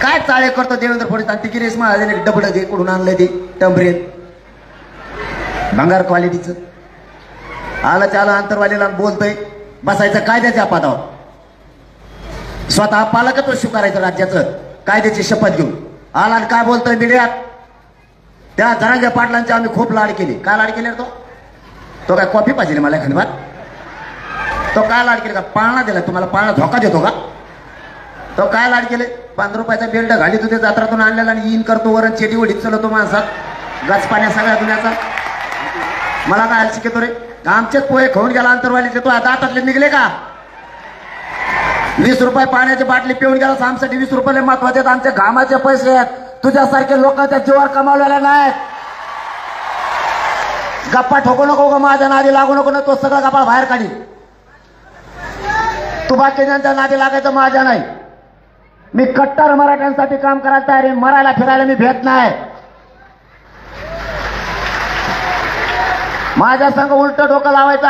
काय चाळे करतो देवेंद्र फडणवीस आणि ती गिरीश महाजन एक डबड जे कुठून आणलं ते टंबरेल भंगार क्वालिटीचं आलं चालं अंतरवालीला बोलतोय बसायचं कायद्याच्या पदावर स्वतः पालकत्व स्वीकारायचं राज्याचं कायद्याची शपथ घेऊन आला आणि काय बोलतोय मीडियात त्या जरांगे पाटलांचे आम्ही खूप लाड केली काय लाड केले तो काय कॉफी पाहिजे मला खंडबात तो काय लाड केले का पाळणा दिला तुम्हाला पाळणा धोका देतो का तो काय लाड केले 5 रुपयाचा बेल्ट घाली तुझ्या जत्रातून आणलेला आणि इन करतो वरण चेटी वडीत चलवतो माणसात गच पाण्या सगळ्या दुनियाचा मला काय हाल शिकतो रे आमचेच पोहे खाऊन गेला अंतरवालीचे तो आता हातातले निघले का 20 रुपये पाण्याची बाटली पिऊन गेला आमसाठी 20 रुपये महत्वाचे आहेत आमच्या घामाचे पैसे आहेत तुझ्यासारखे लोकांच्या जीवावर कमावलेले नाहीत गप्पा ठोकू नको का माझ्या नादी लागू नको ना तो सगळा गप्पा बाहेर काढी तू बाकीच्यांच्या नादी लागायचं माझ्या नाही मी कट्टर मराठ्यांसाठी काम करायला तयार आहे मरायला फिरायला मी भेट नाही माझ्या संग उलट डोकं लावायचं